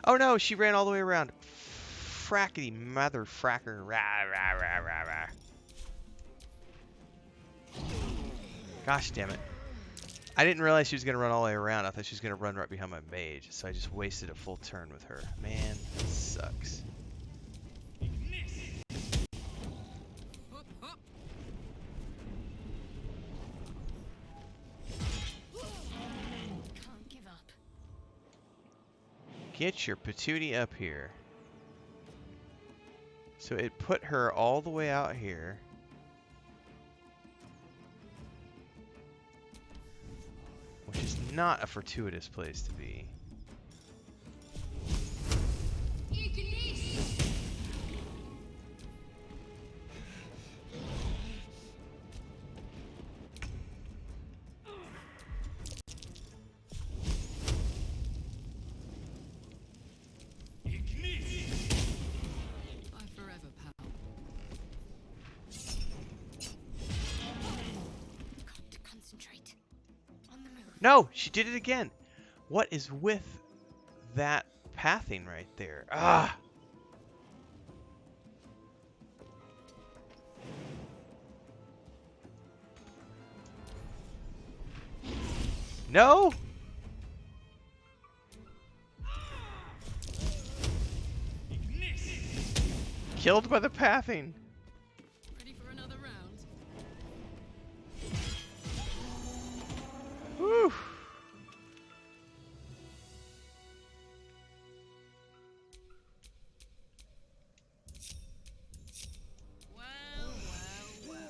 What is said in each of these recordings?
Oh no, she ran all the way around. Frackety mother fracker. Rah, rah, rah, rah, rah. Gosh damn it. I didn't realize she was going to run all the way around. I thought she was going to run right behind my mage. So I just wasted a full turn with her. Man, that sucks. Can't give up. Get your patootie up here. So it put her all the way out here. Which is not a fortuitous place to be. No, she did it again. What is with that pathing right there? Ah! No? Killed by the pathing. Ready for another round? Whew. Well, well, well.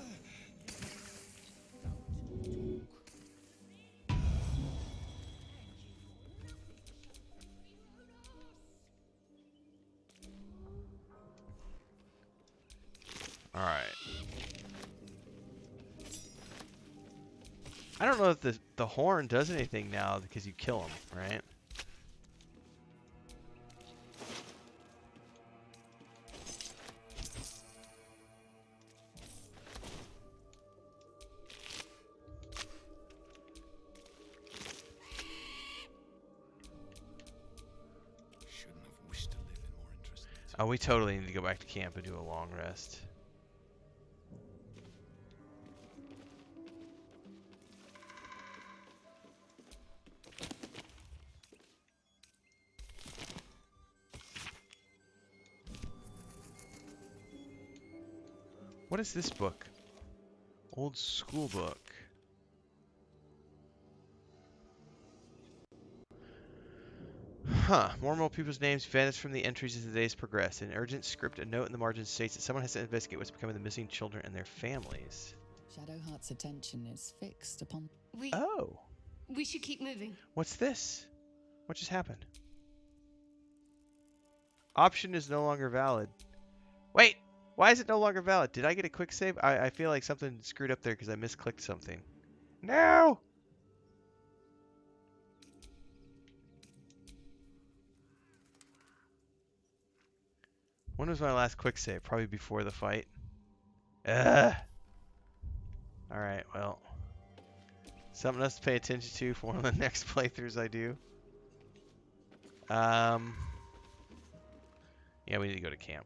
All right. I don't know if the horn does anything now because you kill him, right? Shouldn't have wished to live in more interesting. Oh, we totally need to go back to camp and do a long rest. What is this book? Old school book. Huh. More and more people's names vanish from the entries as the days progress. In urgent script, a note in the margin states that someone has to investigate what's becoming of the missing children and their families. Shadowheart's attention is fixed upon... Oh. We should keep moving. What's this? What just happened? Option is no longer valid. Wait! Why is it no longer valid? Did I get a quick save? I feel like something screwed up there because I misclicked something. No! When was my last quick save? Probably before the fight. Ugh. Alright, well. Something else to pay attention to for one of the next playthroughs I do. Yeah, we need to go to camp.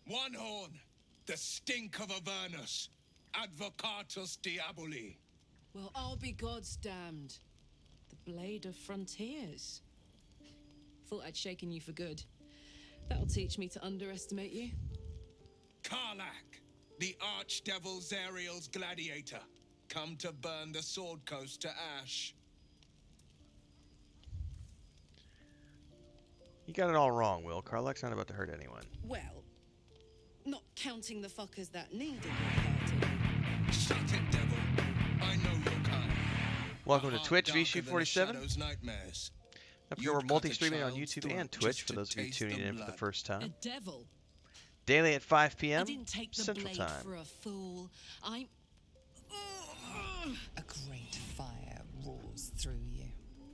One horn, the stink of Avernus, Advocatus Diaboli. Well, I'll be God's damned. The blade of frontiers. Thought I'd shaken you for good. That'll teach me to underestimate you. Karlach, the archdevil Zariel's gladiator, come to burn the Sword Coast to ash. You got it all wrong, Will. Karlach's not about to hurt anyone. Well, not counting the fuckers that needed your party. Shut it, devil. I know your kind. Welcome to A heart Twitch, darker than the VShoot47. shadow's nightmares. Up here, we're You'd cut a multi-streaming on child's YouTube throat and Twitch just for to those of you taste tuning the in for the blood. first A time. devil. Daily at 5 I p.m. didn't take the Central blade Time. for a fool. I'm... A great fire roars through you.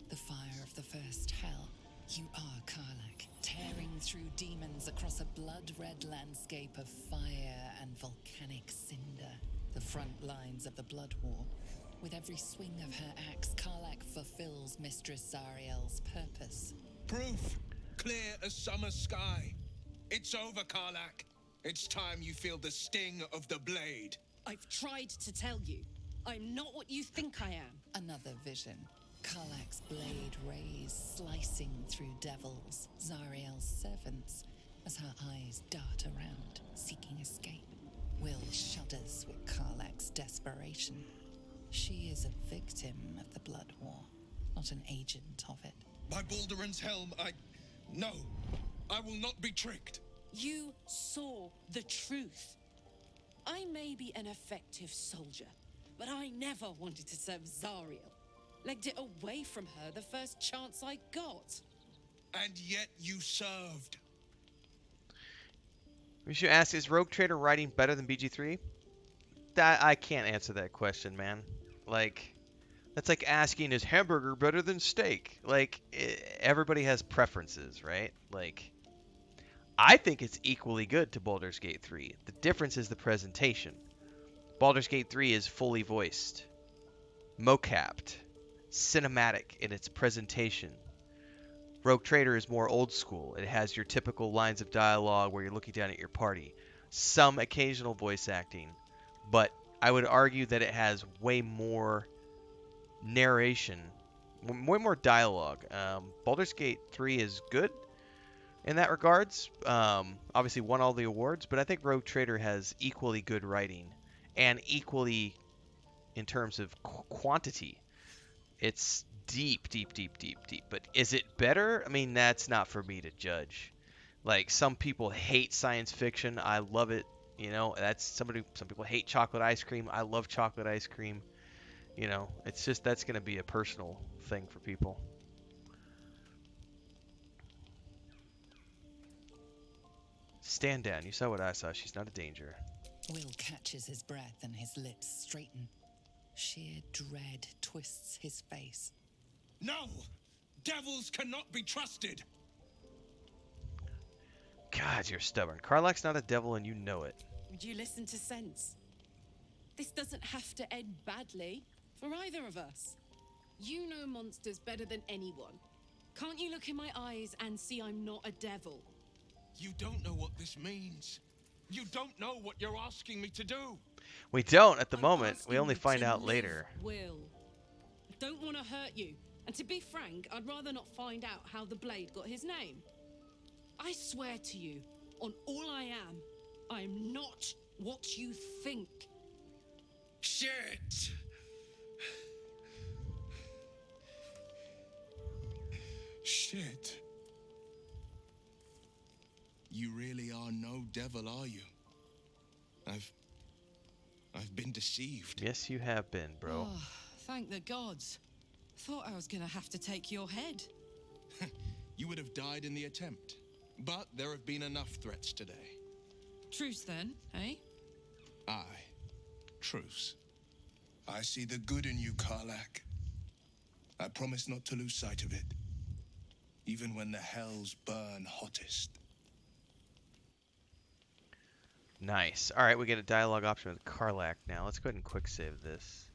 The fire of the first hell. You are Karlach, tearing through demons across a blood-red landscape of fire and volcanic cinder, the front lines of the Blood War. With every swing of her axe, Karlach fulfills Mistress Zariel's purpose. Proof! Clear as summer sky. It's over, Karlach. It's time you feel the sting of the blade. I've tried to tell you. I'm not what you think I am. Another vision. Karlach's blade rays slicing through devils, Zariel's servants, as her eyes dart around, seeking escape. Will shudders with Karlach's desperation. She is a victim of the Blood War, not an agent of it. By Balduran's helm, No, I will not be tricked. You saw the truth. I may be an effective soldier, but I never wanted to serve Zariel. Legged it away from her the first chance I got. And yet you served. We should ask, is Rogue Trader writing better than BG3? I can't answer that question, man. Like, that's like asking, is hamburger better than steak? Like, everybody has preferences, right? Like, I think it's equally good to Baldur's Gate 3. The difference is the presentation. Baldur's Gate 3 is fully voiced, mocapped, cinematic in its presentation. Rogue Trader is more old school. It has your typical lines of dialogue where you're looking down at your party. Some occasional voice acting, but I would argue that it has way more narration, way more dialogue. Baldur's Gate 3 is good in that regards. Obviously won all the awards, but I think Rogue Trader has equally good writing and equally in terms of quantity. It's deep. But is it better? I mean, that's not for me to judge. Like, some people hate science fiction. I love it. You know, some people hate chocolate ice cream. I love chocolate ice cream. You know, it's just, that's going to be a personal thing for people. Stand down. You saw what I saw. She's not a danger. Will catches his breath and his lips straighten. Sheer dread twists his face. No! Devils cannot be trusted! God, you're stubborn. Karlach's not a devil and you know it. Would you listen to sense? This doesn't have to end badly for either of us. You know monsters better than anyone. Can't you look in my eyes and see I'm not a devil? You don't know what this means. You don't know what you're asking me to do. We don't at the I'm moment. We asking only you find to out live, later. Will. I don't want to hurt you. And to be frank, I'd rather not find out how the blade got his name. I swear to you, on all I am not what you think. Shit! Shit. You really are no devil, are you? I've been deceived. Yes, you have been, bro. Oh, thank the gods. Thought I was gonna have to take your head. You would have died in the attempt. But there have been enough threats today. Truce then, eh? Aye. Truce. I see the good in you, Karlach. I promise not to lose sight of it. Even when the hells burn hottest. Nice. All right, we get a dialogue option with Karlach now. Let's go ahead and quick save this.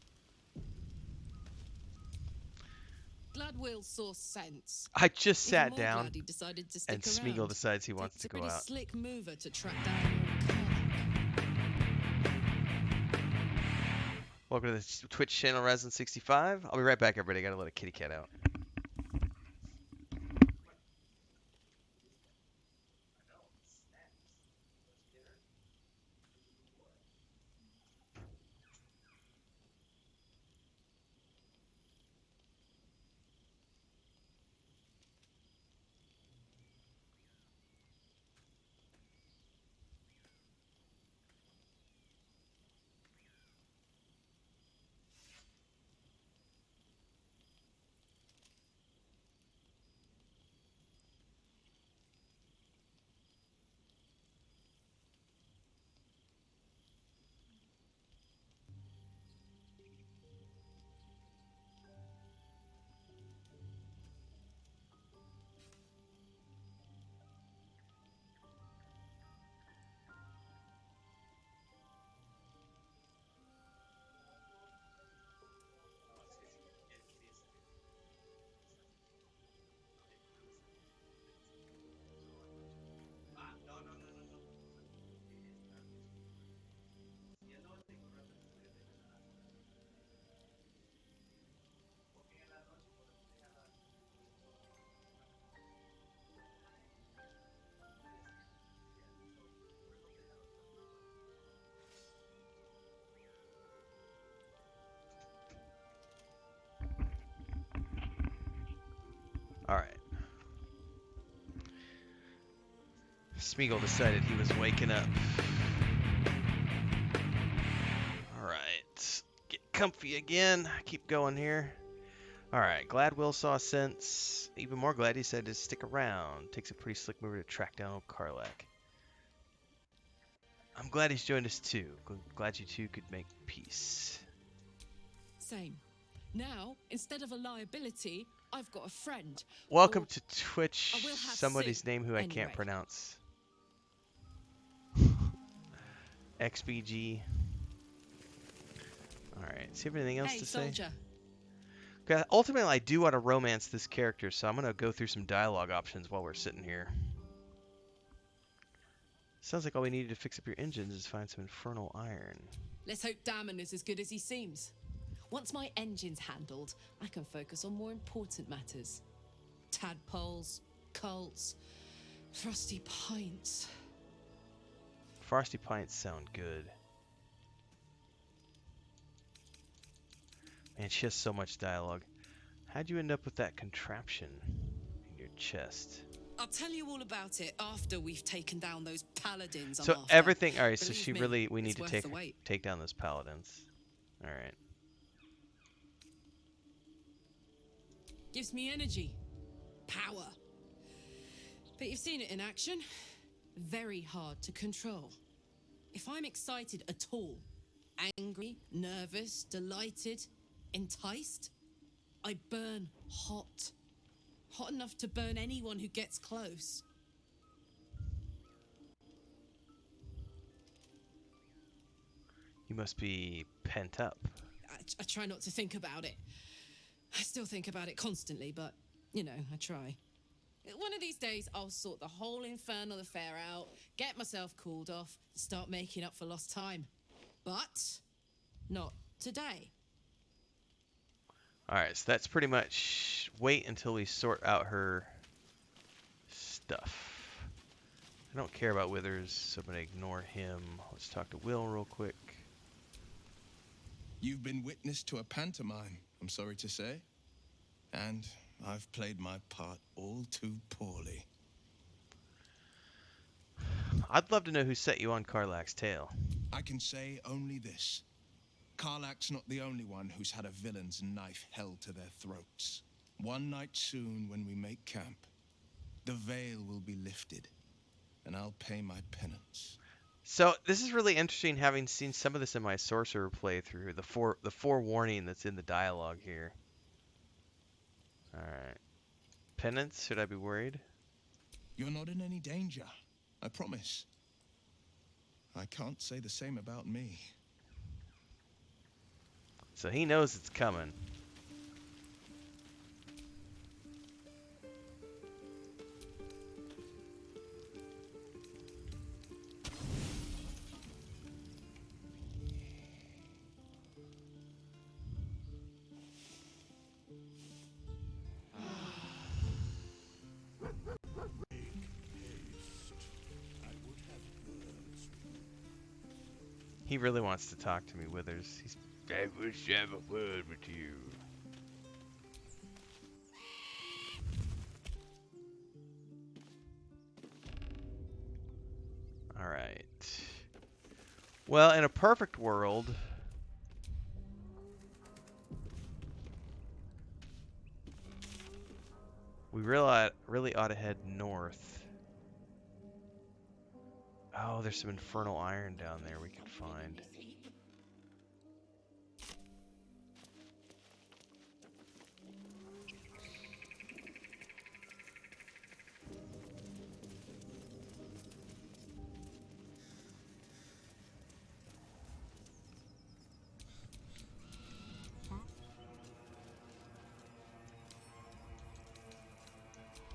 Glad Will saw sense. I just Even sat more down glad he decided to stick and Smeagol around. decides he wants Takes to a go pretty out. slick mover to track down Karlach. Welcome to the Twitch channel, Resin65. I'll be right back, everybody. Gotta let a kitty cat out. Smeagol decided he was waking up. Alright. Get comfy again. Keep going here. Alright, glad Will saw sense. Even more glad he said to stick around. Takes a pretty slick mover to track down old Karlak. I'm glad he's joined us too. Glad you two could make peace. Same. Now, instead of a liability, I've got a friend. Welcome Or to Twitch. I will have Somebody's soon, name who I anyway. can't pronounce. XBG. Alright, see if anything else Hey, to say? soldier. Okay, ultimately, I do want to romance this character, so I'm going to go through some dialogue options while we're sitting here. Sounds like all we needed to fix up your engines is find some infernal iron. Let's hope Damon is as good as he seems. Once my engine's handled, I can focus on more important matters. Tadpoles, cults, frosty pints. Frosty Pints sound good. Man, she has so much dialogue. How'd you end up with that contraption in your chest? I'll tell you all about it after we've taken down those paladins. So I'm after. everything, alright, so Believe she me, really, we it's need to worth the wait. take down those paladins. Alright. Gives me energy, power. But you've seen it in action. Very hard to control. If I'm excited at all, angry, nervous, delighted, enticed, I burn hot. Hot enough to burn anyone who gets close. You must be pent up. I try not to think about it. I still think about it constantly, but, you know, I try. One of these days, I'll sort the whole infernal affair out, get myself cooled off, start making up for lost time. But not today. Alright, so that's pretty much wait until we sort out her stuff. I don't care about Withers, so I'm going to ignore him. Let's talk to Will real quick. You've been witness to a pantomime, I'm sorry to say. And I've played my part all too poorly. I'd love to know who set you on Karlak's tail. I can say only this. Karlak's not the only one who's had a villain's knife held to their throats. One night soon, when we make camp, the veil will be lifted, and I'll pay my penance. So this is really interesting, having seen some of this in my sorcerer playthrough. The forewarning that's in the dialogue here. All right, penance. Should I be worried? You're not in any danger, I promise. I can't say the same about me. So he knows it's coming. He really wants to talk to me, Withers. I wish to have a word with you. Alright. Well, in a perfect world, we really ought to head north. Oh, there's some infernal iron down there we could find.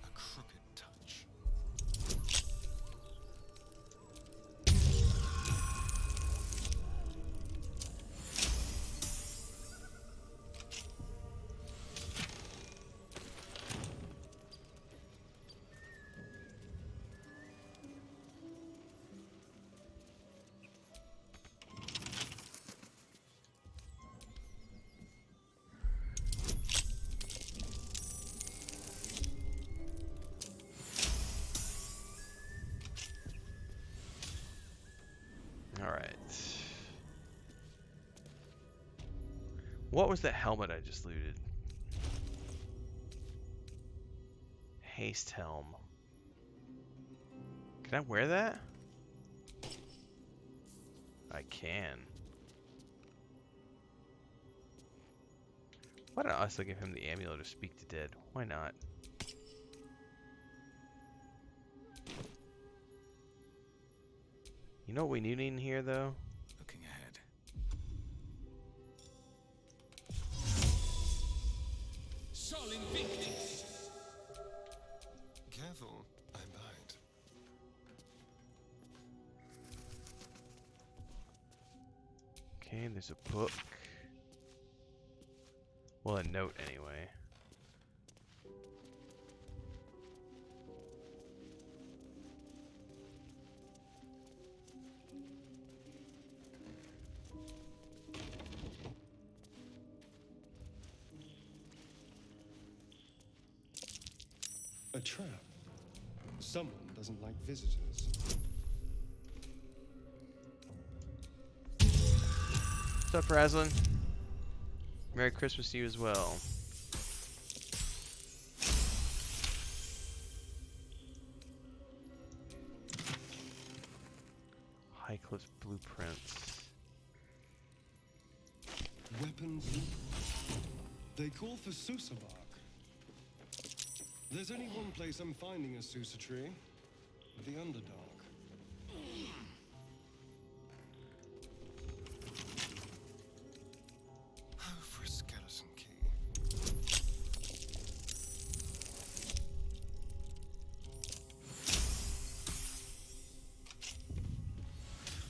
A crooked touch. Alright. What was that helmet I just looted? Haste helm. Can I wear that? I can. Why don't I also give him the amulet of Speak to Dead? Why not? You know what we need in here, though? Looking ahead. Sol Invictus! Careful, I bite. Okay, there's a book. Well, a note anyway. A trap. Someone doesn't like visitors. What's up, Raslin? Merry Christmas to you as well. High Cliff blueprints. Weapons. They call for Susa bark. There's only one place I'm finding a Susa tree. The Underdark. Oh, for a skeleton key.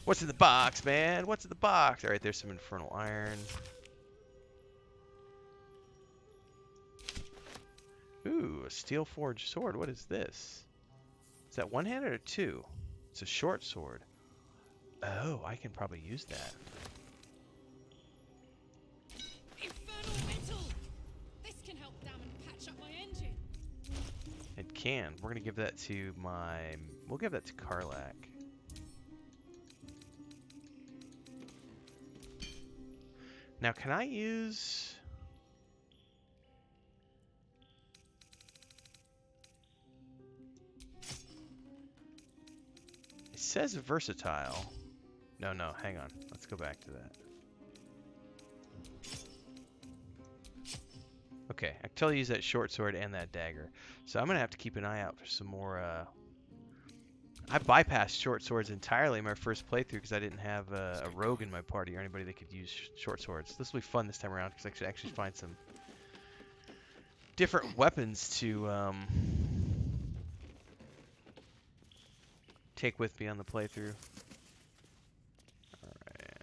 What's in the box, man? What's in the box? Alright, there's some infernal iron. Ooh, a steel forged sword. What is this? Is that one-handed or two? It's a short sword. Oh, I can probably use that. Infernal metal! This can help damn and patch up my engine. It can. We're gonna give that to my... We'll give that to Karlak. Now, can I use... It says versatile. No, hang on. Let's go back to that. Okay, I can totally use that short sword and that dagger. So I'm going to have to keep an eye out for some more... I bypassed short swords entirely in my first playthrough because I didn't have a rogue in my party or anybody that could use short swords. This will be fun this time around because I could actually find some different weapons to take with me on the playthrough. Alright.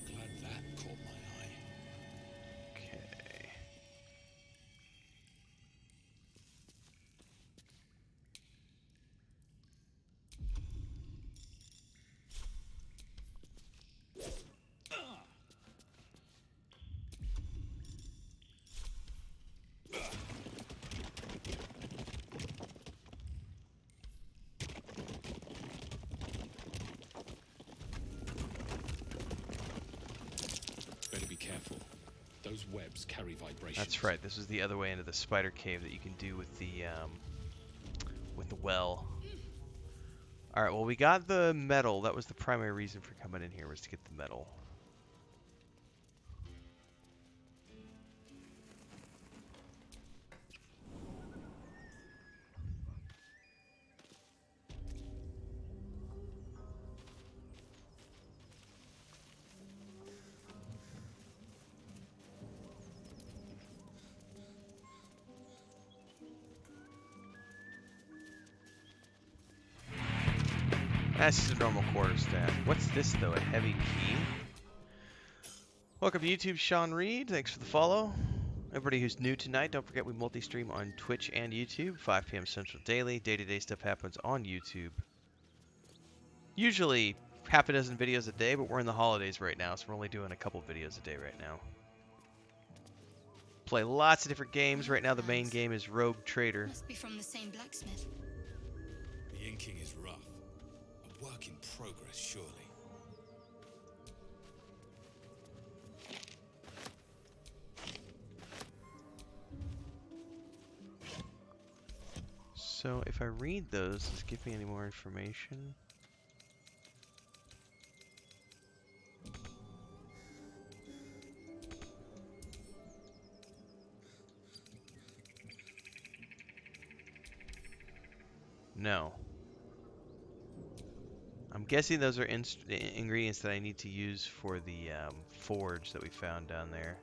Glad that caught my eye. Okay. Better be careful. Those webs carry vibrations. That's right. This is the other way into the spider cave that you can do with the well. All right. Well, we got the metal. That was the primary reason for coming in here, was to get the metal. That's just a normal quarterstaff. What's this, though? A heavy key? Welcome to YouTube, Sean Reed. Thanks for the follow. Everybody who's new tonight, don't forget we multi-stream on Twitch and YouTube, 5 p.m. Central daily. Day-to-day stuff happens on YouTube. Usually half a dozen videos a day, but we're in the holidays right now, so we're only doing a couple videos a day right now. Play lots of different games. Right now the main game is Rogue Trader. Must be from the same blacksmith. The inking is rough. A work in progress, surely. So if I read those, does it give me any more information? No. I'm guessing those are ingredients that I need to use for the forge that we found down there.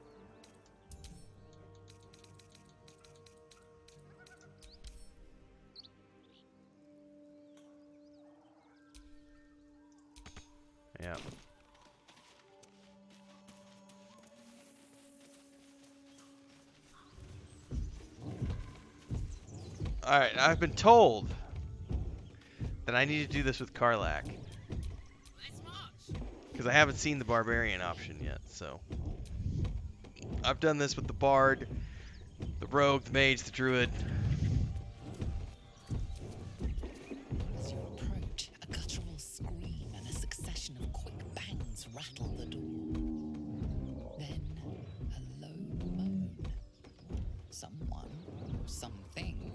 Yeah. Alright, I've been told that I need to do this with Karlach. Because I haven't seen the Barbarian option yet, so. I've done this with the Bard, the Rogue, the Mage, the Druid. As you approach, a guttural scream and a succession of quick bangs rattle the door. Then, a low moan. Someone, something,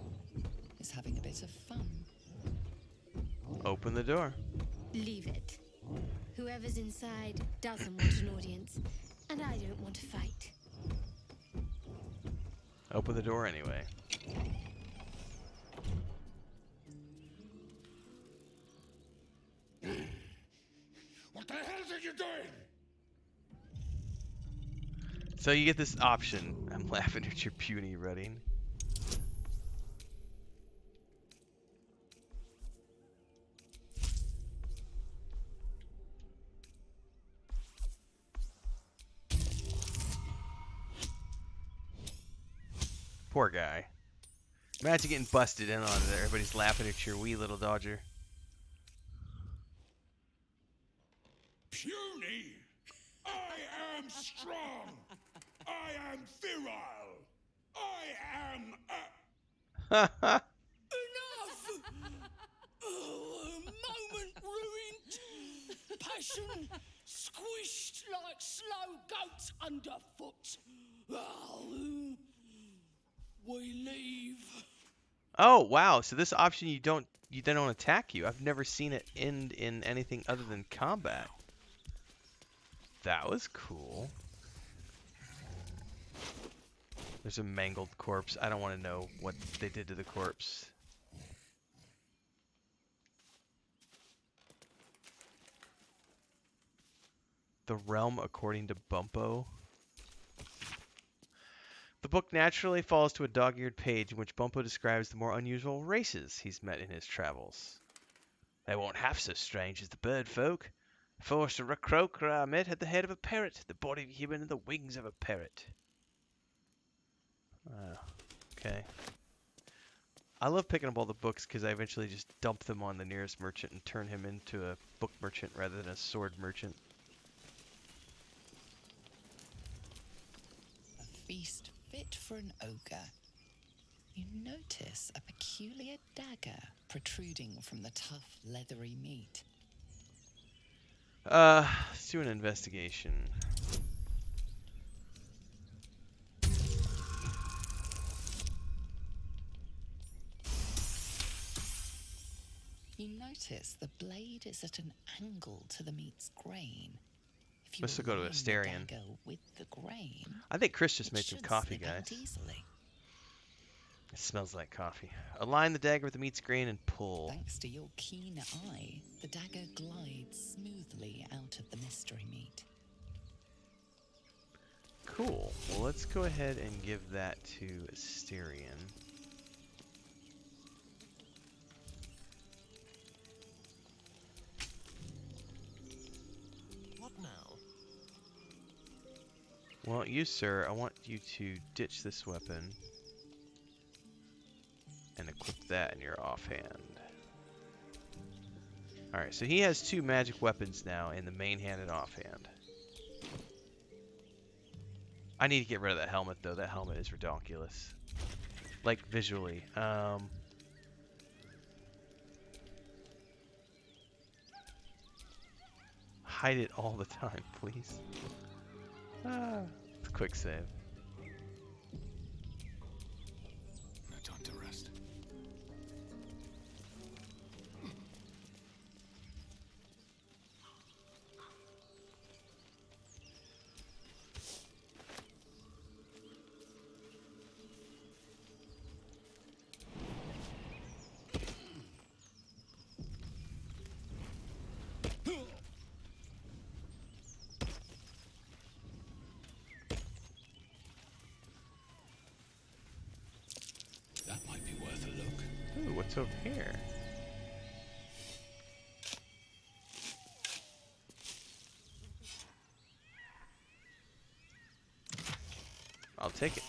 is having a bit of fun. Open the door. Leave it. Whoever's inside doesn't want an audience, and I don't want to fight. Open the door anyway. What the hell are you doing? So you get this option. I'm laughing at your puny running. Poor guy. Imagine getting busted in on it. Everybody's laughing at your wee little dodger. Puny! I am strong! I am virile! I am Enough! Oh, a moment ruined. Passion squished like slow goats underfoot. Oh, we leave. Oh wow! So this option they don't attack you. I've never seen it end in anything other than combat. That was cool. There's a mangled corpse. I don't want to know what they did to the corpse. The Realm According to Bumpo. The book naturally falls to a dog-eared page in which Bumpo describes the more unusual races he's met in his travels. They weren't half so strange as the bird folk. First, a Rakroka I met had the head of a parrot, the body of a human, and the wings of a parrot. Okay. I love picking up all the books because I eventually just dump them on the nearest merchant and turn him into a book merchant rather than a sword merchant. A feast fit for an ogre. You notice a peculiar dagger protruding from the tough, leathery meat. Let's do an investigation. You notice the blade is at an angle to the meat's grain. If you Must have go to align the Asterion. dagger with the grain, I think Chris just it made some should coffee, slip out guys. easily. It smells like coffee. Align the dagger with the meat's grain and pull. Thanks to your keen eye, the dagger glides smoothly out of the mystery meat. Cool. Well, let's go ahead and give that to Asterion. What now? Well, you, sir, I want you to ditch this weapon and equip that in your offhand. Alright, so he has 2 magic weapons now in the main hand and offhand. I need to get rid of that helmet, though. That helmet is ridiculous. Like, visually. Hide it all the time, please. Quick save. No time to rest. That might be worth a look. Ooh, what's over here? I'll take it.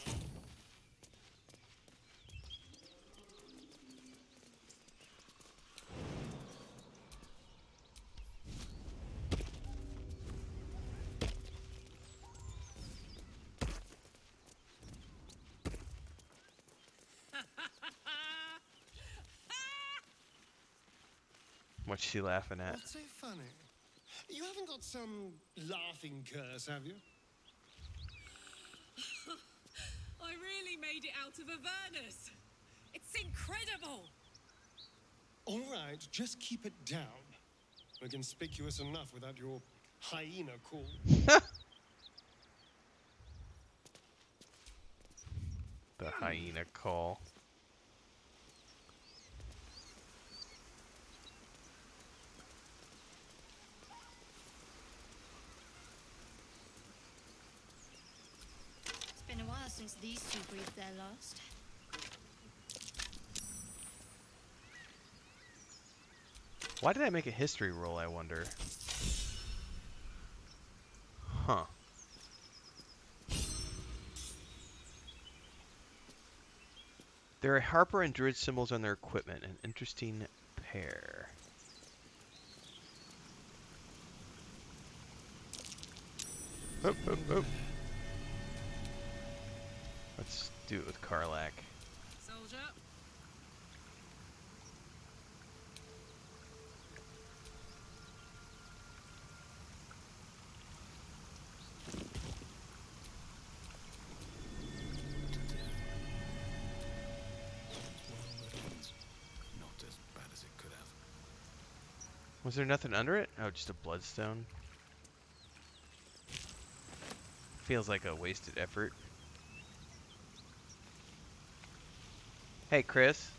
What's she laughing at? What's so funny? You haven't got some laughing curse, have you? I really made it out of Avernus. It's incredible. All right, just keep it down. We're conspicuous enough without your hyena call. The hyena call. It's been a while since these two breathed their last. Why did I make a history roll, I wonder? Huh. There are Harper and Druid symbols on their equipment. An interesting pair. Oh, oh, oh. Let's do it with Karlak. Soldier. Not as bad as it could have. Was there nothing under it? Oh, just a bloodstone. Feels like a wasted effort. Hey, Chris.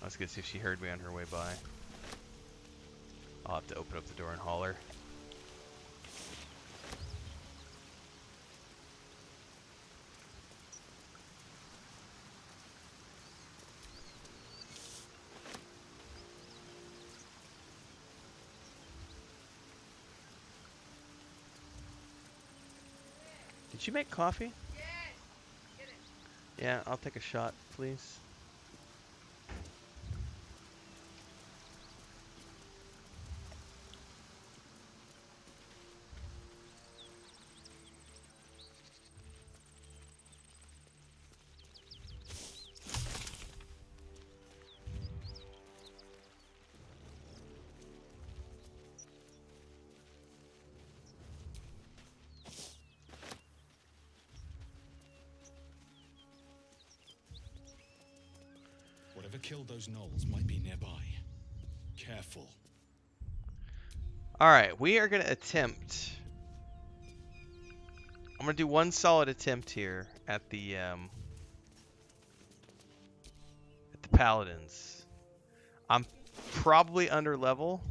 I was gonna see if she heard me on her way by. I'll have to open up the door and holler. Did you make coffee? Yeah, I'll take a shot, please. Whatever killed those gnolls might be nearby. Careful. Alright, we are going to attempt... I'm going to do one solid attempt here at the Paladins. I'm probably under level.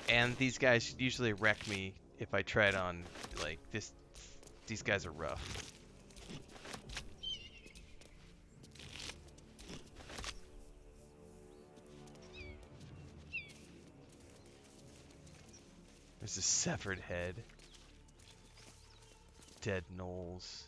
And these guys usually wreck me if I tread on, like, this. These guys are rough. There's a severed head. Dead gnolls.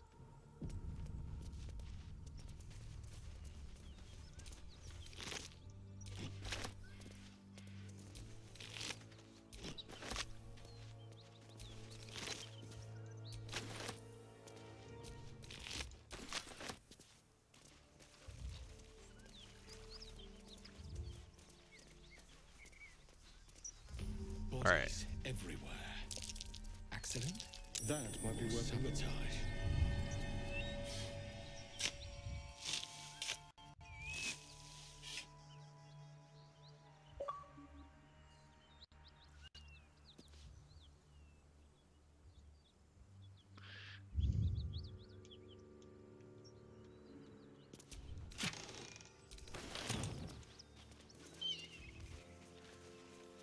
That might be worth a look.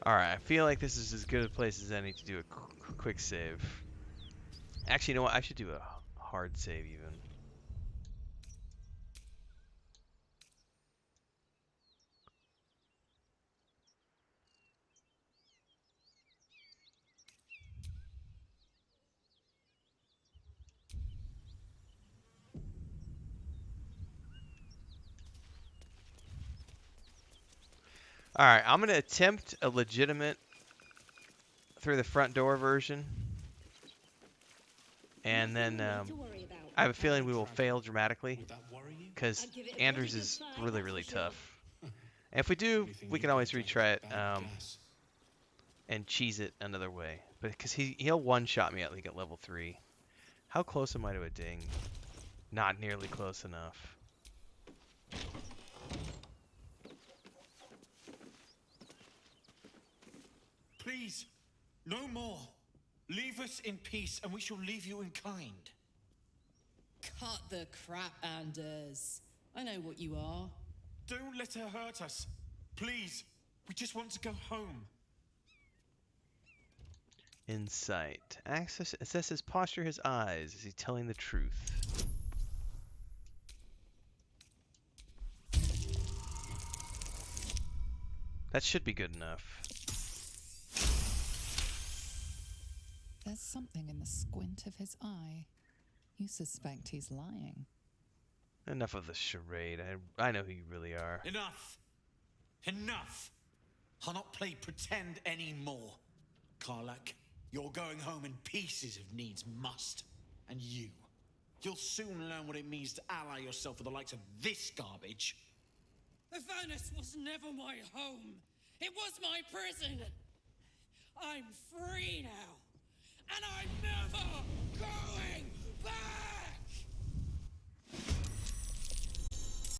Alright, I feel like this is as good a place as any to do a quick save. Actually, you know what? I should do a hard save even. Alright, I'm going to attempt a legitimate through the front door version. And then I have a feeling we will fail dramatically. Would that worry you? Because Anders is really, really tough. And if we do, we can always retry it and cheese it another way. But because he'll one-shot me at like at level 3. How close am I to a ding? Not nearly close enough. Please, no more. Leave us in peace, and we shall leave you in kind. Cut the crap, Anders. I know what you are. Don't let her hurt us. Please, we just want to go home. Insight. Assess his posture, his eyes. Is he telling the truth? That should be good enough. There's something in the squint of his eye. You suspect he's lying. Enough of the charade. I know who you really are. Enough. Enough. I'll not play pretend anymore. Karlak, you're going home in pieces if needs must. And you'll soon learn what it means to ally yourself with the likes of this garbage. Avernus was never my home. It was my prison. I'm free now. And I'm never going back!